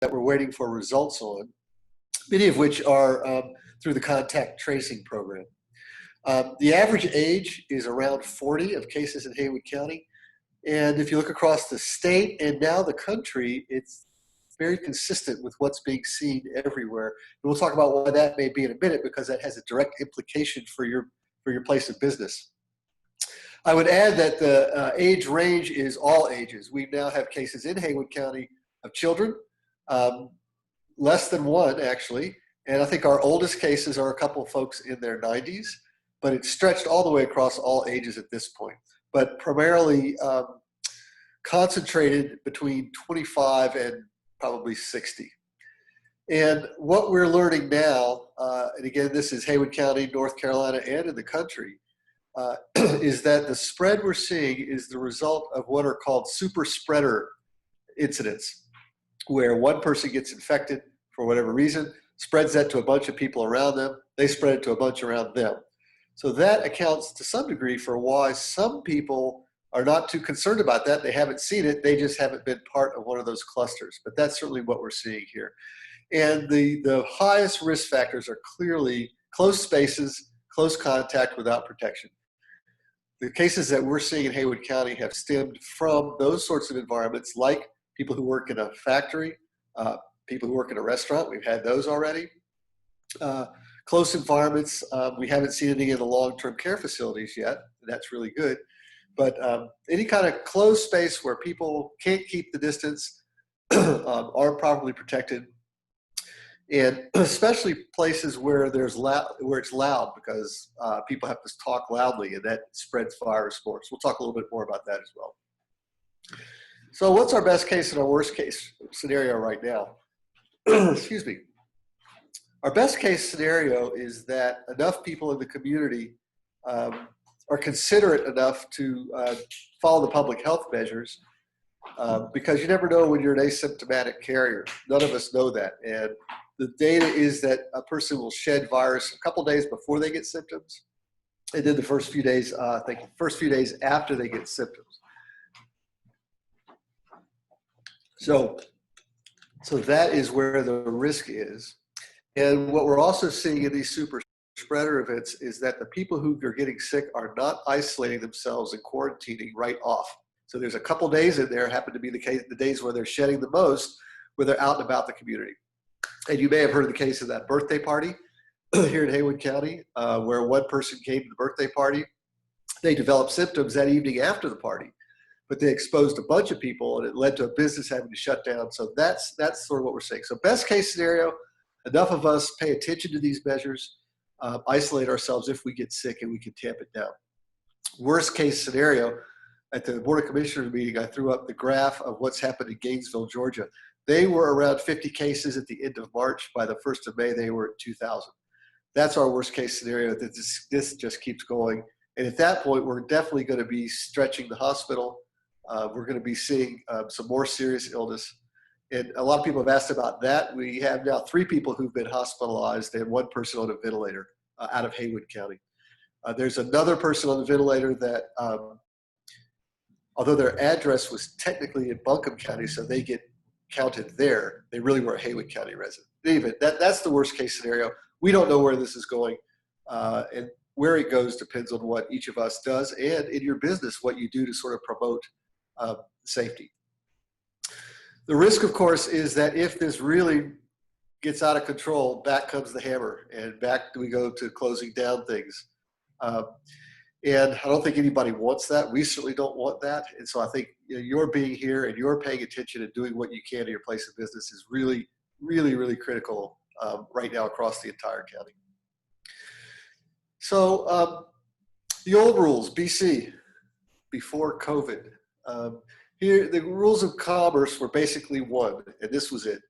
that we're waiting for results on, many of which are through the contact tracing program. The average age is around 40 of cases in Haywood County. And if you look across the state and now the country, it's very consistent with what's being seen everywhere. And we'll talk about why that may be in a minute, because that has a direct implication for your place of business. I would add that the age range is all ages. We now have cases in Haywood County of children, less than one actually. And I think our oldest cases are a couple of folks in their 90s, but it's stretched all the way across all ages at this point. But primarily concentrated between 25 and probably 60. And what we're learning now, and again, this is Haywood County, North Carolina, and in the country, is that the spread we're seeing is the result of what are called super spreader incidents, where one person gets infected for whatever reason, spreads that to a bunch of people around them, they spread it to a bunch around them. So that accounts to some degree for why some people are not too concerned about that. They haven't seen it, they just haven't been part of one of those clusters. But that's certainly what we're seeing here. And the highest risk factors are clearly close spaces, close contact without protection. The cases that we're seeing in Haywood County have stemmed from those sorts of environments, like people who work in a factory, people who work in a restaurant. We've had those already. Close environments, we haven't seen any in the long-term care facilities yet. That's really good. But any kind of closed space where people can't keep the distance, aren't properly protected, and especially places where it's loud, because people have to talk loudly, and that spreads virus more. So we'll talk a little bit more about that as well. So what's our best case and our worst case scenario right now? Excuse me. Our best case scenario is that enough people in the community are considerate enough to follow the public health measures, because you never know when you're an asymptomatic carrier. None of us know that. And the data is that a person will shed virus a couple days before they get symptoms, and then the first few days, I think first few days after they get symptoms. So that is where the risk is. And what we're also seeing in these super spreader events is that the people who are getting sick are not isolating themselves and quarantining right off. So there's a couple days in there, happen to be the days where they're shedding the most, where they're out and about the community. And you may have heard of the case of that birthday party here in Haywood County, where one person came to the birthday party. They developed symptoms that evening after the party, but they exposed a bunch of people, and it led to a business having to shut down. So that's sort of what we're saying. So best case scenario, enough of us pay attention to these measures, isolate ourselves if we get sick, and we can tamp it down. Worst case scenario, at the Board of Commissioners meeting, I threw up the graph of what's happened in Gainesville, Georgia. They were around 50 cases at the end of March. By the 1st of May, they were at 2,000. That's our worst case scenario, that this just keeps going. And at that point, we're definitely going to be stretching the hospital. We're going to be seeing some more serious illness. And a lot of people have asked about that. We have now 3 people who've been hospitalized and 1 person on a ventilator out of Haywood County. There's another person on the ventilator that, although their address was technically in Buncombe County, so they get counted there, they really were a Haywood County resident. Even that's the worst case scenario. We don't know where this is going, and where it goes depends on what each of us does, and in your business, what you do to sort of promote safety. The risk, of course, is that if this really gets out of control, back comes the hammer, and back we go to closing down things. And I don't think anybody wants that. We certainly don't want that. And so I think your being here and you're paying attention and doing what you can in your place of business is really, really, really critical right now across the entire county. So the old rules, BC, before COVID. Here, the rules of commerce were basically one, and this was it.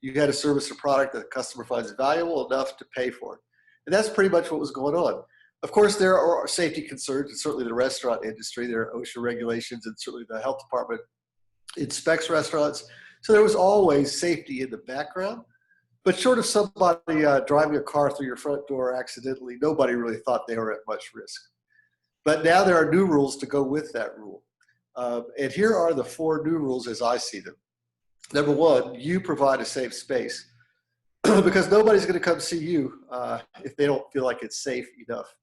You had a service or product that the customer finds valuable enough to pay for it. And that's pretty much what was going on. Of course, there are safety concerns, and certainly the restaurant industry. There are OSHA regulations, and certainly the health department inspects restaurants. So there was always safety in the background. But short of somebody driving a car through your front door accidentally, nobody really thought they were at much risk. But now there are new rules to go with that rule. And here are the 4 new rules as I see them. Number one, you provide a safe space because nobody's going to come see you if they don't feel like it's safe enough.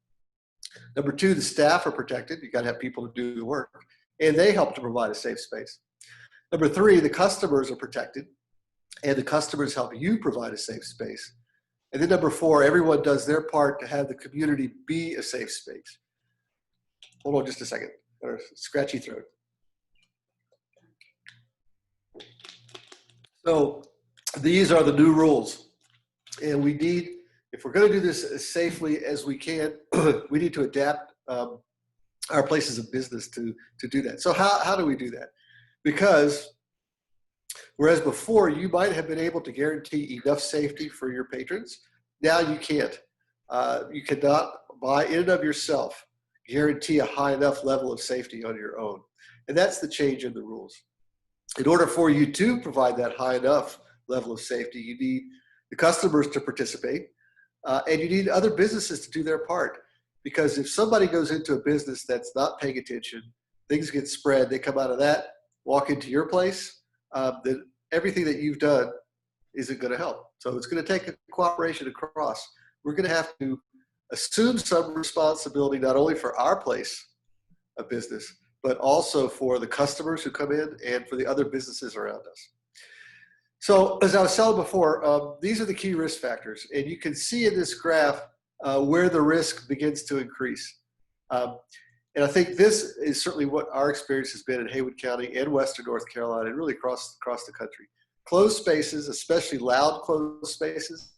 Number two, the staff are protected. You got to have people to do the work, and they help to provide a safe space. Number three, the customers are protected, and the customers help you provide a safe space. And then number four, everyone does their part to have the community be a safe space. Hold on just a second. Or scratchy throat. So these are the new rules. And we need, if we're going to do this as safely as we can, we need to adapt our places of business to do that. So how do we do that? Because whereas before you might have been able to guarantee enough safety for your patrons, now you can't. You cannot, by in and of yourself, guarantee a high enough level of safety on your own. And that's the change in the rules. In order for you to provide that high enough level of safety, you need the customers to participate, and you need other businesses to do their part. Because if somebody goes into a business that's not paying attention, things get spread, they come out of that, walk into your place, then everything that you've done isn't going to help. So it's going to take a cooperation across. We're going to have to assume some responsibility not only for our place of business, but also for the customers who come in and for the other businesses around us. So as I was telling before, these are the key risk factors. And you can see in this graph where the risk begins to increase. And I think this is certainly what our experience has been in Haywood County and Western North Carolina and really across the country. Closed spaces, especially loud closed spaces,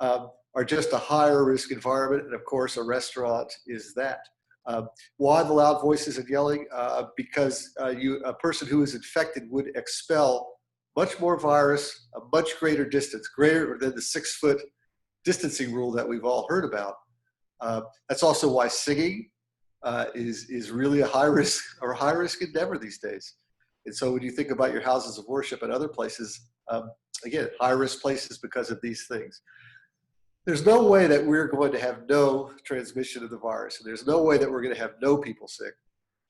are just a higher risk environment. And of course, a restaurant is that. Why the loud voices and yelling? Because a person who is infected would expel much more virus, a much greater distance, greater than the 6 foot distancing rule that we've all heard about. That's also why singing is really a high risk endeavor these days. And so when you think about your houses of worship and other places, again, high risk places because of these things. There's no way that we're going to have no transmission of the virus, and there's no way that we're going to have no people sick.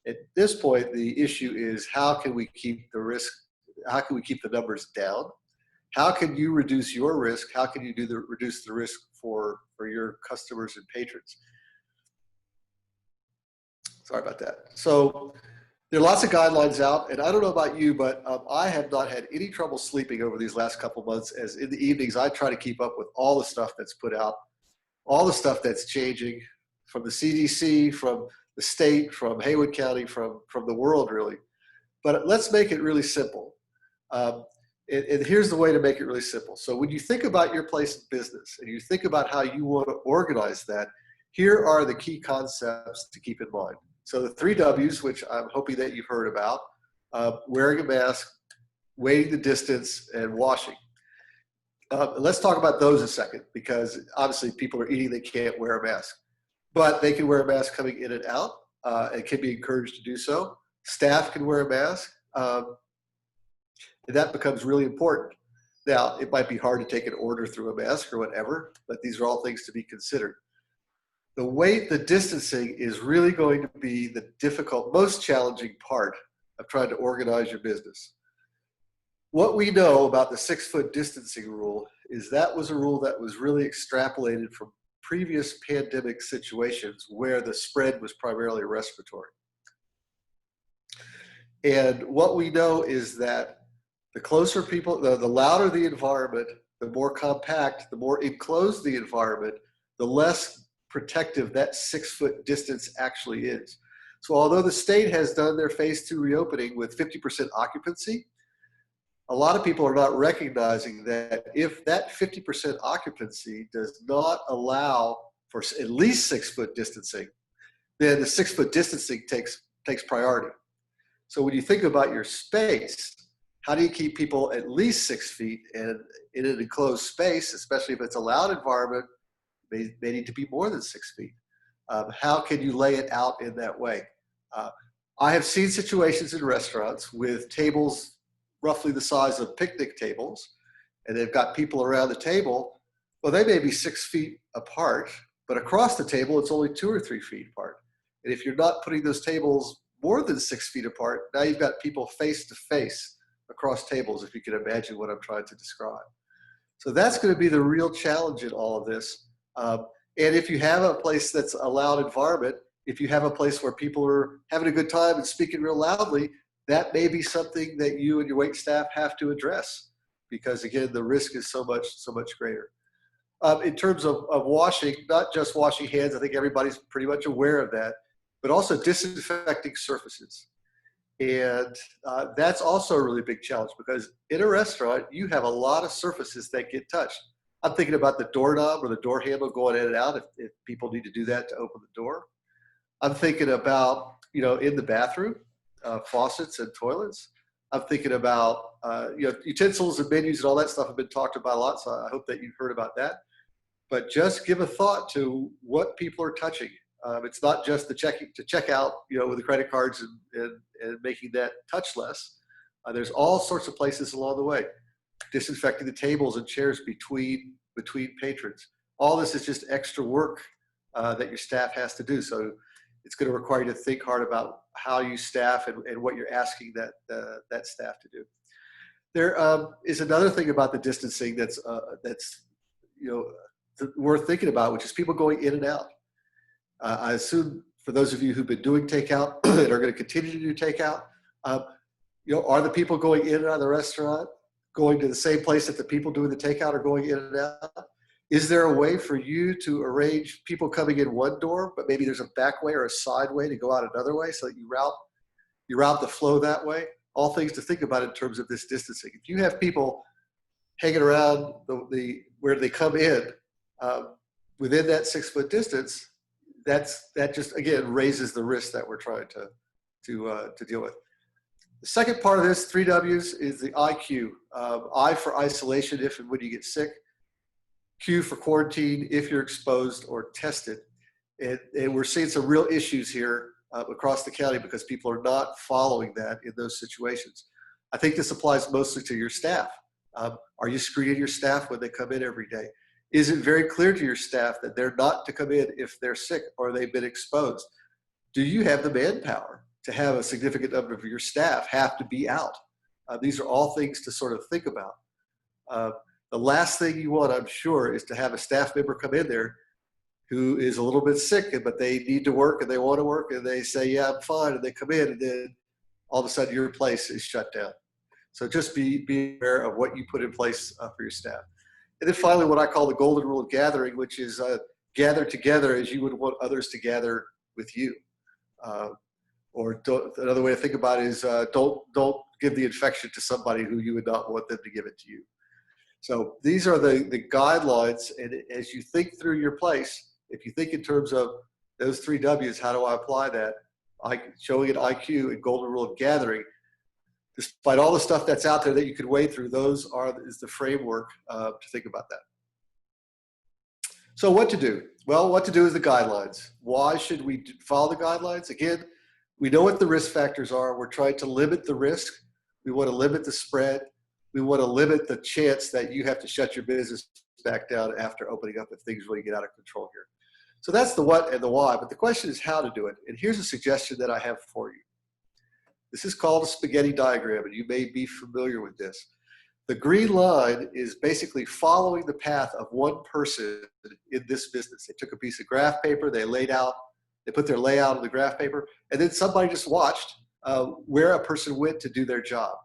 At this point, the issue is how can we keep the risk, how can we keep the numbers down? How can you reduce your risk? How can you reduce the risk for your customers and patrons? Sorry about that. So there are lots of guidelines out, and I don't know about you, but I have not had any trouble sleeping over these last couple months, as in the evenings I try to keep up with all the stuff that's put out, all the stuff that's changing from the CDC, from the state, from Haywood County, from the world really. But let's make it really simple. And here's the way to make it really simple. So when you think about your place of business and you think about how you want to organize that, here are the key concepts to keep in mind. So the 3 W's, which I'm hoping that you've heard about, wearing a mask, waiting the distance, and washing. Let's talk about those a second, because obviously people are eating, they can't wear a mask. But they can wear a mask coming in and out, and can be encouraged to do so. Staff can wear a mask, and that becomes really important. Now, it might be hard to take an order through a mask or whatever, but these are all things to be considered. The distancing is really going to be the difficult, most challenging part of trying to organize your business. What we know about the 6 foot distancing rule is that was a rule that was really extrapolated from previous pandemic situations where the spread was primarily respiratory. And what we know is that the closer people, the louder the environment, the more compact, the more enclosed the environment, the less protective that 6 foot distance actually is. So although the state has done their phase 2 reopening with 50% occupancy, a lot of people are not recognizing that if that 50% occupancy does not allow for at least 6 foot distancing, then the 6 foot distancing takes priority. So when you think about your space, how do you keep people at least 6 feet and in an enclosed space, especially if it's a loud environment? They need to be more than 6 feet. How can you lay it out in that way? I have seen situations in restaurants with tables roughly the size of picnic tables, and they've got people around the table. Well, they may be 6 feet apart, but across the table, it's only 2 or 3 feet apart. And if you're not putting those tables more than 6 feet apart, now you've got people face to face across tables, if you can imagine what I'm trying to describe. So that's going to be the real challenge in all of this. And if you have a place that's a loud environment, if you have a place where people are having a good time and speaking real loudly, that may be something that you and your wait staff have to address, because again, the risk is so much greater. In terms of washing, not just washing hands, I think everybody's pretty much aware of that, but also disinfecting surfaces. And that's also a really big challenge, because in a restaurant, you have a lot of surfaces that get touched. I'm thinking about the doorknob or the door handle going in and out if people need to do that to open the door. I'm thinking about, in the bathroom, faucets and toilets. I'm thinking about, utensils and menus and all that stuff have been talked about a lot, so I hope that you've heard about that. But just give a thought to what people are touching. It's not just to check out, with the credit cards and making that touchless. There's all sorts of places along the way. Disinfecting the tables and chairs between patrons. All this is just extra work that your staff has to do. So it's going to require you to think hard about how you staff and what you're asking that staff to do. There is another thing about the distancing that's worth thinking about, which is people going in and out. I assume for those of you who've been doing takeout and are going to continue to do takeout, are the people going in and out of the restaurant going to the same place that the people doing the takeout are going in and out? Is there a way for you to arrange people coming in one door, but maybe there's a back way or a side way to go out another way, so that you route the flow that way? All things to think about in terms of this distancing. If you have people hanging around where they come in within that 6 foot distance, that just again raises the risk that we're trying to deal with. The second part of this, 3 W's, is the IQ. I for isolation, if and when you get sick. Q for quarantine, if you're exposed or tested. And we're seeing some real issues here across the county because people are not following that in those situations. I think this applies mostly to your staff. Are you screening your staff when they come in every day? Is it very clear to your staff that they're not to come in if they're sick or they've been exposed? Do you have the manpower to have a significant number of your staff have to be out? These are all things to sort of think about. The last thing you want, I'm sure, is to have a staff member come in there who is a little bit sick, but they need to work and they want to work, and they say, yeah, I'm fine, and they come in, and then all of a sudden your place is shut down. So just be aware of what you put in place for your staff. And then finally, what I call the golden rule of gathering, which is gather together as you would want others to gather with you. Another way to think about it is don't give the infection to somebody who you would not want them to give it to you. So these are the guidelines, and as you think through your place, if you think in terms of those 3 W's, how do I apply that? Showing an IQ and golden rule of gathering, despite all the stuff that's out there that you could wade through, is the framework to think about that. So what to do? Well, what to do is the guidelines. Why should we follow the guidelines? Again, we know what the risk factors are. We're trying to limit the risk. We want to limit the spread. We want to limit the chance that you have to shut your business back down after opening up if things really get out of control here. So that's the what and the why, but the question is how to do it. And here's a suggestion that I have for you. This is called a spaghetti diagram, and you may be familiar with this. The green line is basically following the path of one person in this business. They took a piece of graph paper, they put their layout on the graph paper, and then somebody just watched where a person went to do their job.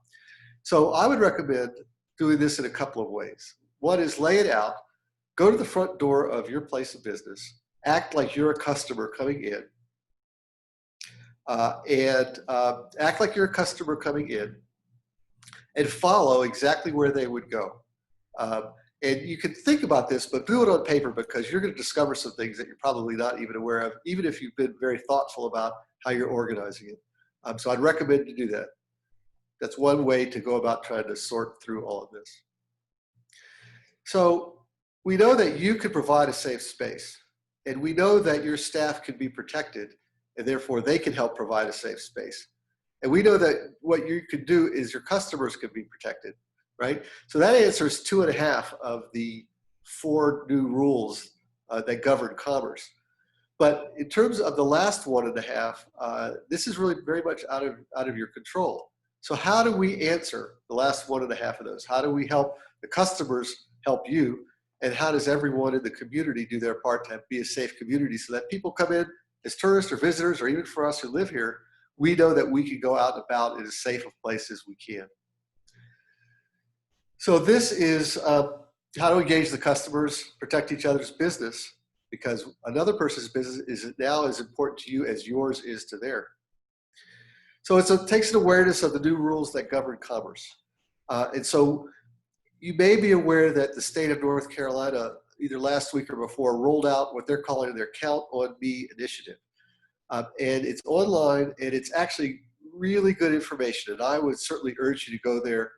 So I would recommend doing this in a couple of ways. One is lay it out, go to the front door of your place of business, act like you're a customer coming in, act like you're a customer coming in, and follow exactly where they would go. And you can think about this, but do it on paper, because you're going to discover some things that you're probably not even aware of, even if you've been very thoughtful about how you're organizing it. So I'd recommend you do that. That's one way to go about trying to sort through all of this. So we know that you can provide a safe space, and we know that your staff can be protected, and therefore they can help provide a safe space. And we know that what you can do is your customers can be protected, right? So that answers 2.5 of the 4 new rules that govern commerce. But in terms of the last 1.5, this is really very much out of your control. So how do we answer the last 1.5 of those? How do we help the customers help you? And how does everyone in the community do their part to be a safe community so that people come in as tourists or visitors, or even for us who live here, we know that we can go out and about in as safe a place as we can. So this is how to engage the customers, protect each other's business, because another person's business is now as important to you as yours is to theirs. So it takes an awareness of the new rules that govern commerce. And so you may be aware that the state of North Carolina, either last week or before, rolled out what they're calling their Count on Me initiative. And it's online, and it's actually really good information. And I would certainly urge you to go there.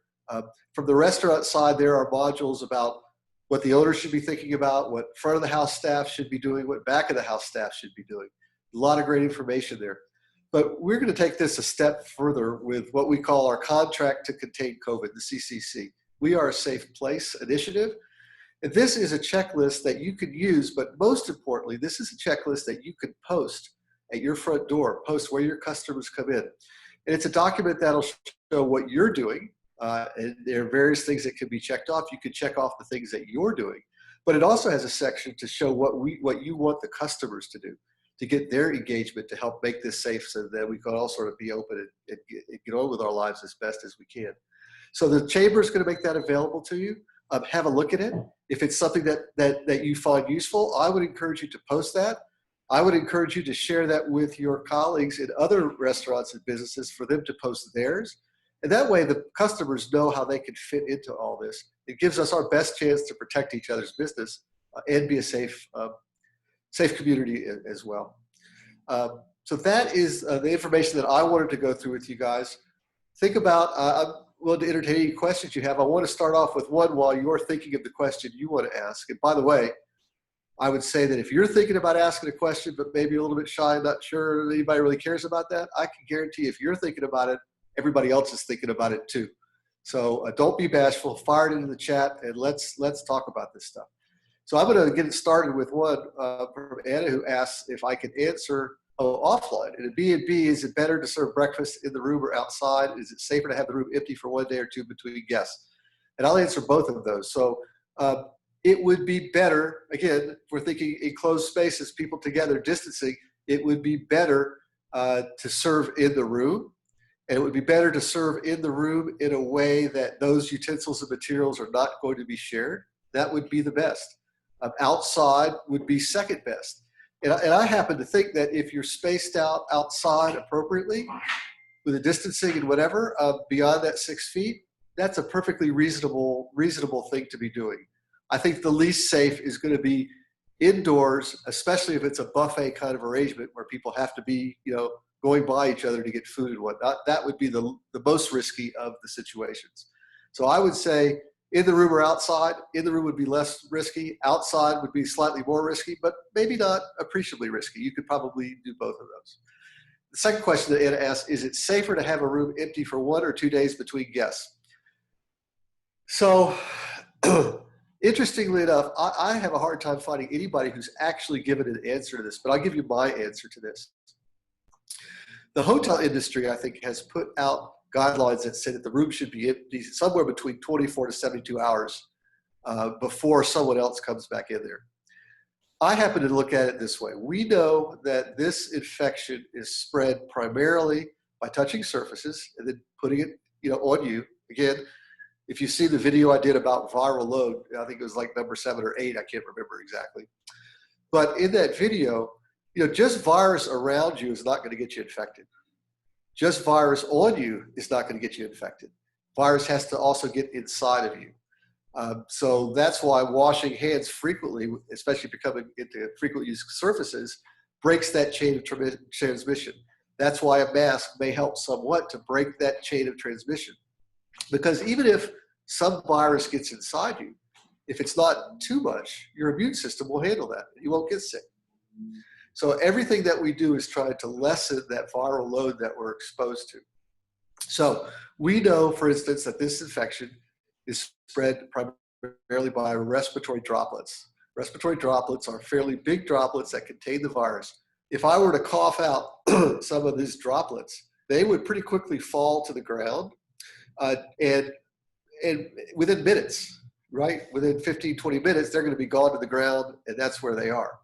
From the restaurant side, there are modules about what the owner should be thinking about, what front of the house staff should be doing, what back of the house staff should be doing. A lot of great information there. But we're going to take this a step further with what we call our Contract to Contain COVID, the CCC. We Are a Safe Place initiative. And this is a checklist that you can use, but most importantly, this is a checklist that you can post at your front door, post where your customers come in. And it's a document that'll show what you're doing. And there are various things that can be checked off. You can check off the things that you're doing, but it also has a section to show what you want the customers to do to get their engagement to help make this safe so that we can all sort of be open and get on with our lives as best as we can. So the chamber is going to make that available to you. Have a look at it. If it's something that you find useful, I would encourage you to post that. I would encourage you to share that with your colleagues in other restaurants and businesses for them to post theirs. And that way the customers know how they can fit into all this. It gives us our best chance to protect each other's business and be a safe community as well. So that is the information that I wanted to go through with you guys. Think about, I'm willing to entertain any questions you have. I want to start off with one while you're thinking of the question you want to ask. And by the way, I would say that if you're thinking about asking a question, but maybe a little bit shy, not sure anybody really cares about that, I can guarantee if you're thinking about it, everybody else is thinking about it too. So don't be bashful, fire it into the chat, and let's talk about this stuff. So I'm going to get it started with one from Anna, who asks if I can answer offline. In a B&B, is it better to serve breakfast in the room or outside? Is it safer to have the room empty for one day or two between guests? And I'll answer both of those. So it would be better, again, if we're thinking enclosed spaces, people together, distancing, it would be better to serve in the room. And it would be better to serve in the room in a way that those utensils and materials are not going to be shared. That would be the best. Outside would be second best. And I happen to think that if you're spaced out outside appropriately with the distancing and whatever, beyond that 6 feet, that's a perfectly reasonable thing to be doing. I think the least safe is going to be indoors, especially if it's a buffet kind of arrangement where people have to be, going by each other to get food and whatnot. That would be the most risky of the situations. So I would say in the room or outside. In the room would be less risky. Outside would be slightly more risky, but maybe not appreciably risky. You could probably do both of those. The second question that Anna asked, is it safer to have a room empty for 1 or 2 days between guests? So interestingly enough, I have a hard time finding anybody who's actually given an answer to this, but I'll give you my answer to this. The hotel industry, I think, has put out guidelines that say that the room should be empty somewhere between 24 to 72 hours before someone else comes back in there. I happen to look at it this way. We know that this infection is spread primarily by touching surfaces and then putting it, on you. Again, if you see the video I did about viral load, I think it was like number 7 or 8, I can't remember exactly. But in that video, just virus around you is not going to get you infected. Just virus on you is not going to get you infected. Virus has to also get inside of you. So that's why washing hands frequently, especially if you're coming into frequent use surfaces, breaks that chain of transmission. That's why a mask may help somewhat to break that chain of transmission. Because even if some virus gets inside you, if it's not too much, your immune system will handle that. You won't get sick. So everything that we do is trying to lessen that viral load that we're exposed to. So we know, for instance, that this infection is spread primarily by respiratory droplets. Respiratory droplets are fairly big droplets that contain the virus. If I were to cough out some of these droplets, they would pretty quickly fall to the ground, and within minutes, right? Within 15, 20 minutes, they're going to be gone to the ground, and that's where they are.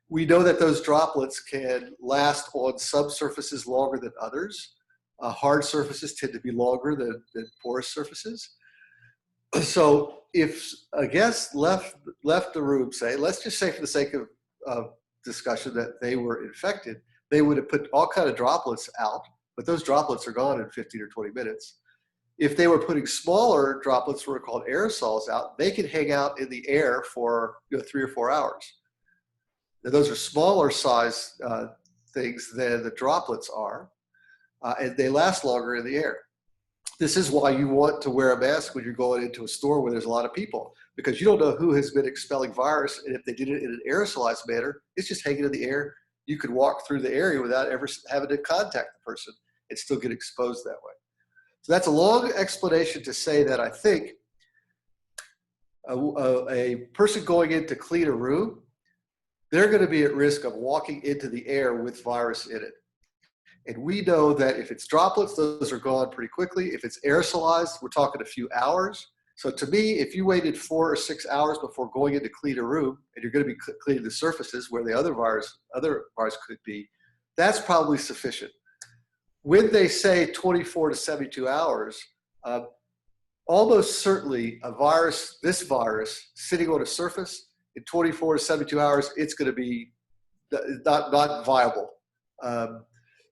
We know that those droplets can last on some surfaces longer than others. Hard surfaces tend to be longer than porous surfaces. So if a guest left the room, say, let's just say for the sake of discussion that they were infected, they would have put all kind of droplets out, but those droplets are gone in 15 or 20 minutes. If they were putting smaller droplets, what are called aerosols, out, they can hang out in the air for 3 or 4 hours. Now, those are smaller size things than the droplets are, and they last longer in the air. This is why you want to wear a mask when you're going into a store where there's a lot of people, because you don't know who has been expelling virus, and if they did it in an aerosolized manner, it's just hanging in the air. You could walk through the area without ever having to contact the person and still get exposed that way. So that's a long explanation to say that I think a person going in to clean a room, they're going to be at risk of walking into the air with virus in it. And we know that if it's droplets, those are gone pretty quickly. If it's aerosolized, we're talking a few hours. So to me, if you waited 4 or 6 hours before going in to clean a room, and you're going to be cleaning the surfaces where the other virus could be, that's probably sufficient. When they say 24 to 72 hours, almost certainly this virus sitting on a surface in 24 to 72 hours, it's going to be not viable.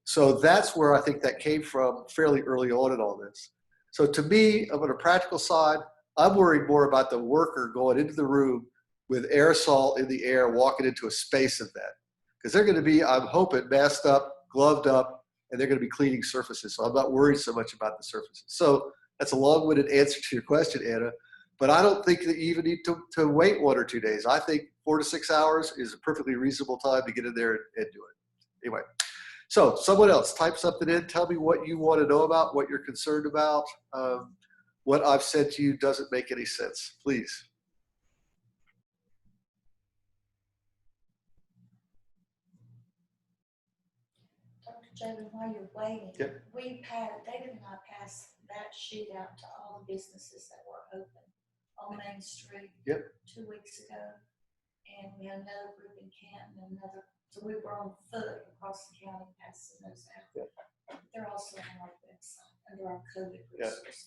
So that's where I think that came from fairly early on in all this. So to me, on a practical side, I'm worried more about the worker going into the room with aerosol in the air, walking into a space of that. Because they're going to be, I'm hoping, masked up, gloved up, and they're going to be cleaning surfaces. So I'm not worried so much about the surfaces. So that's a long-winded answer to your question, Anna. But I don't think that you even need to wait 1 or 2 days. I think 4 to 6 hours is a perfectly reasonable time to get in there and do it. Anyway. So someone else, type something in. Tell me what you want to know about, what you're concerned about. What I've said to you doesn't make any sense. Please. Dr. Jaben, while you're waiting, Yep. David and I passed that sheet out to all the businesses that were open on Main Street 2 weeks ago. And we had another group in Canton, so we were on foot across the county passing those out. Yep. They're also on our website under our COVID resources.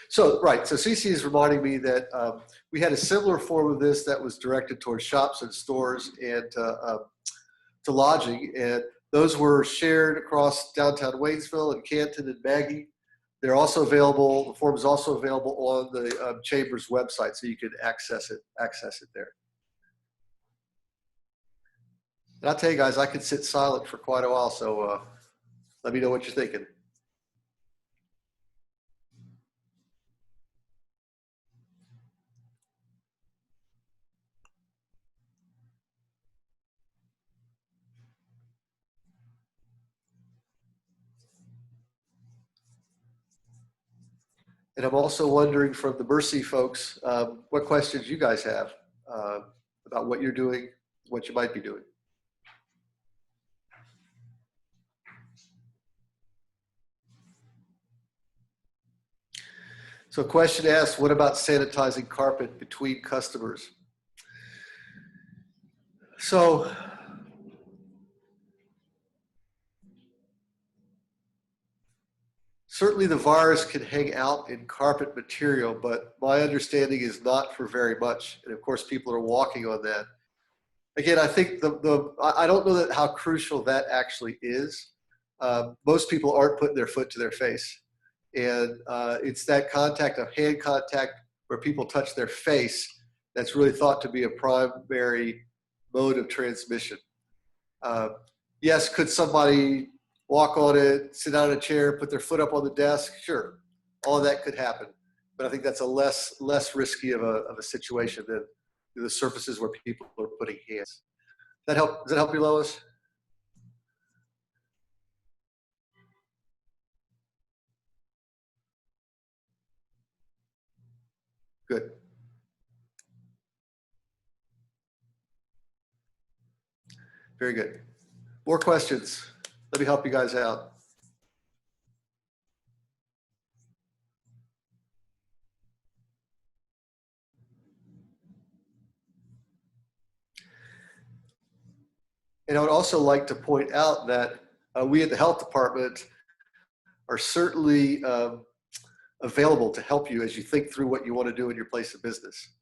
So, right, so CC is reminding me that we had a similar form of this that was directed towards shops and stores and to lodging, and those were shared across downtown Waynesville and Canton and Maggie. They're also available, the form is also available on the Chamber's website, so you can access it there. And I'll tell you guys, I could sit silent for quite a while, so let me know what you're thinking. And I'm also wondering from the Mercy folks, what questions you guys have about what you're doing, what you might be doing. So question asks, what about sanitizing carpet between customers? So certainly the virus can hang out in carpet material, but my understanding is not for very much. And of course, people are walking on that. Again, I think I don't know how crucial that actually is. Most people aren't putting their foot to their face. And it's that contact of hand contact where people touch their face that's really thought to be a primary mode of transmission. Yes, could somebody walk on it, sit down in a chair, put their foot up on the desk? Sure, all of that could happen. But I think that's a less risky of a situation than the surfaces where people are putting hands. Does that help you, Lois? Good. Very good. More questions. Let me help you guys out. And I would also like to point out that we at the health department are certainly available to help you as you think through what you want to do in your place of business.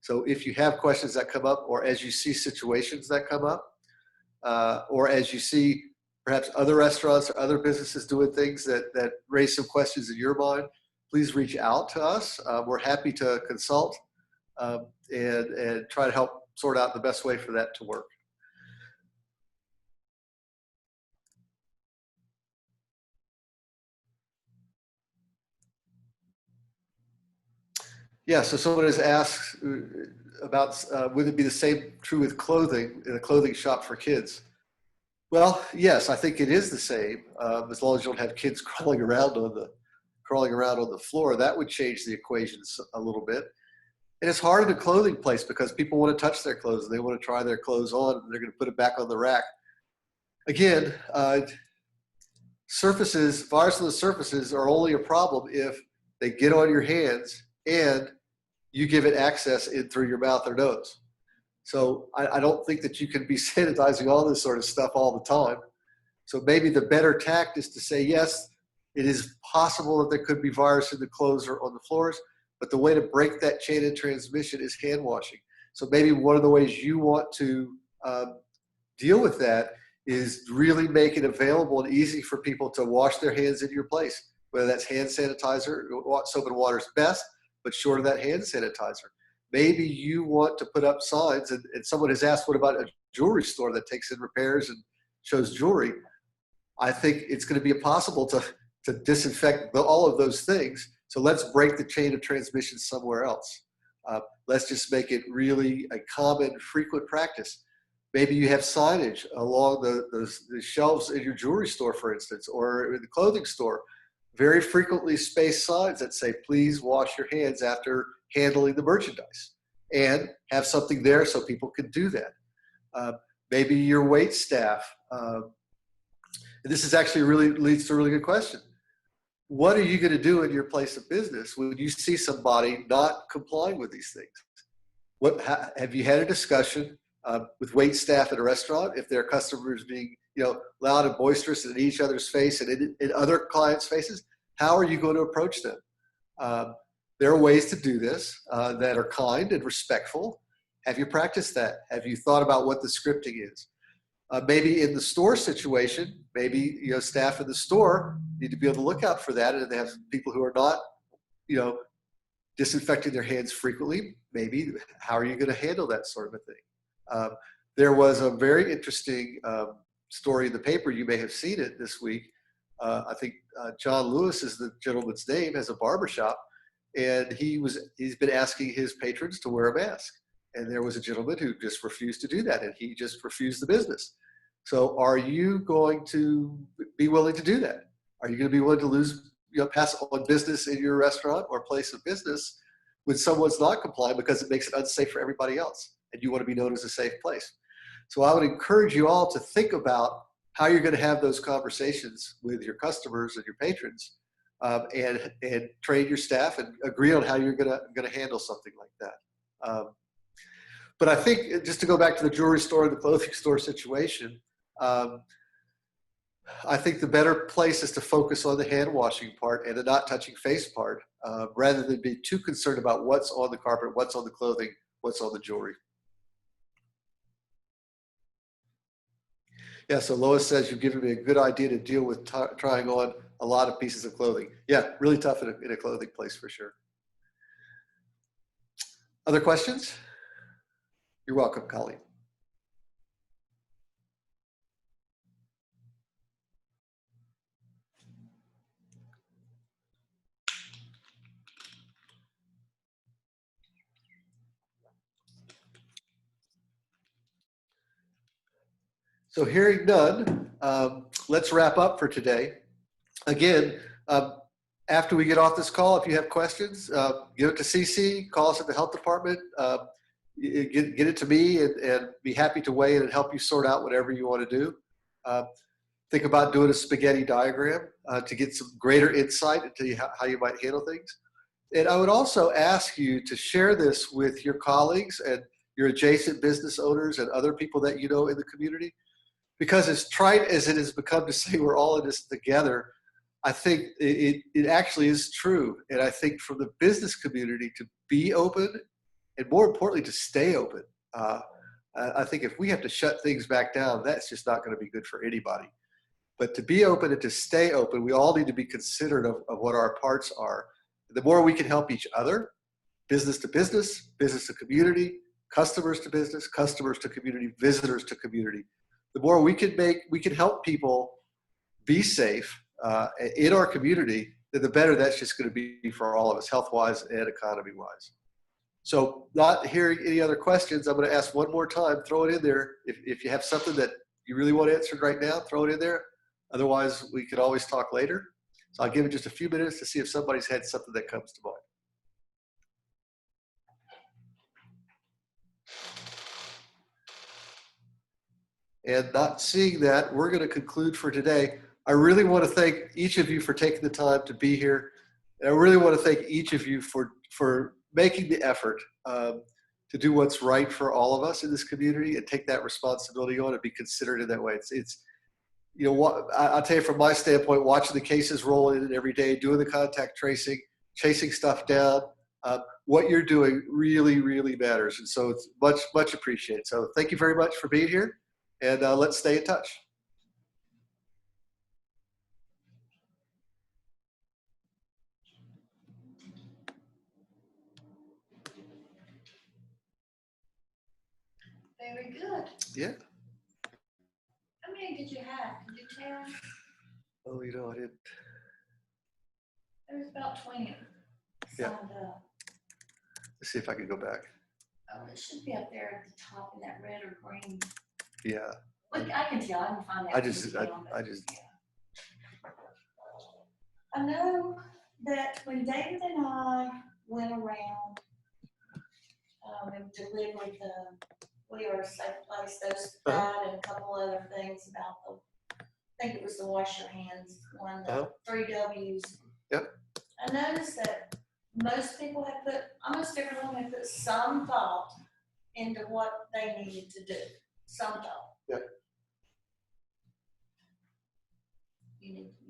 So if you have questions that come up, or as you see situations that come up, or as you see perhaps other restaurants or other businesses doing things that raise some questions in your mind, please reach out to us. We're happy to consult and try to help sort out the best way for that to work. Yeah, so someone has asked about would it be the same true with clothing in a clothing shop for kids? Well, yes, I think it is the same, as long as you don't have kids crawling around on the floor. That would change the equations a little bit. And it's hard in a clothing place because people want to touch their clothes and they want to try their clothes on and they're going to put it back on the rack. Again, virus on the surfaces are only a problem if they get on your hands and you give it access in through your mouth or nose. So I don't think that you can be sanitizing all this sort of stuff all the time. So maybe the better tact is to say, yes, it is possible that there could be virus in the clothes or on the floors, but the way to break that chain of transmission is hand washing. So maybe one of the ways you want to deal with that is really make it available and easy for people to wash their hands in your place, whether that's hand sanitizer, soap and water is best, but short of that hand sanitizer. Maybe you want to put up signs, and someone has asked, what about a jewelry store that takes in repairs and shows jewelry? I think it's going to be possible to disinfect all of those things. So let's break the chain of transmission somewhere else. Let's just make it really a common, frequent practice. Maybe you have signage along the shelves in your jewelry store, for instance, or in the clothing store. Very frequently spaced signs that say, please wash your hands after handling the merchandise, and have something there so people can do that. Maybe your wait staff, and this is actually really leads to a really good question. What are you going to do in your place of business when you see somebody not complying with these things? Have you had a discussion with wait staff at a restaurant if their customers being loud and boisterous in each other's face and in other clients' faces? How are you going to approach them? There are ways to do this that are kind and respectful. Have you practiced that? Have you thought about what the scripting is? Maybe in the store situation, maybe staff in the store need to be on the lookout for that, and they have people who are not, disinfecting their hands frequently. Maybe how are you going to handle that sort of a thing? There was a very interesting story in the paper. You may have seen it this week. I think John Lewis is the gentleman's name, has a barbershop, and he's been asking his patrons to wear a mask. And there was a gentleman who just refused to do that, and he just refused the business. So are you going to be willing to do that? Are you going to be willing to pass on business in your restaurant or place of business when someone's not complying because it makes it unsafe for everybody else and you want to be known as a safe place? So I would encourage you all to think about how you're going to have those conversations with your customers and your patrons, and train your staff and agree on how you're going to handle something like that. But I think, just to go back to the jewelry store and the clothing store situation, I think the better place is to focus on the hand washing part and the not touching face part, rather than be too concerned about what's on the carpet, what's on the clothing, what's on the jewelry. Yeah, so Lois says, you've given me a good idea to deal with trying on a lot of pieces of clothing. Yeah, really tough in a clothing place for sure. Other questions? You're welcome, Colleen. So hearing none, let's wrap up for today. Again, after we get off this call, if you have questions, give it to CC, call us at the health department, get it to me, and be happy to weigh in and help you sort out whatever you want to do. Think about doing a spaghetti diagram to get some greater insight into how you might handle things. And I would also ask you to share this with your colleagues and your adjacent business owners and other people that you know in the community, because as trite as it has become to say we're all in this together, I think it actually is true. And I think from the business community to be open, and more importantly, to stay open. I think if we have to shut things back down, that's just not going to be good for anybody. But to be open and to stay open, we all need to be considerate of what our parts are. The more we can help each other, business to business, business to community, customers to business, customers to community, visitors to community, the more we can help people be safe in our community, then the better that's just going to be for all of us, health-wise and economy-wise. So not hearing any other questions, I'm going to ask one more time, throw it in there. If you have something that you really want answered right now, throw it in there. Otherwise, we could always talk later. So I'll give it just a few minutes to see if somebody's had something that comes to mind. And not seeing that, we're going to conclude for today. I really want to thank each of you for taking the time to be here. And I really want to thank each of you for making the effort to do what's right for all of us in this community and take that responsibility on and be considered in that way. It's you know, what I'll tell you from my standpoint, watching the cases roll in every day, doing the contact tracing, chasing stuff down, what you're doing really, really matters. And so it's much, much appreciated. So thank you very much for being here, and let's stay in touch. Very good. Yeah. How many did you have? Did you tell? Oh, you know, I didn't. There was about 20 Yeah. signed up. Let's see if I can go back. Oh, it should be up there at the top in that red or green. Yeah. Look, I can tell. I can find out. I just. I know that when David and I went around and delivered the "We Are a Safe Place," that and a couple other things about I think it was the wash your hands one, the 3 W's. Yep. I noticed that most people had almost everyone had put some thought into what they needed to do. Some thought. Yep. You need to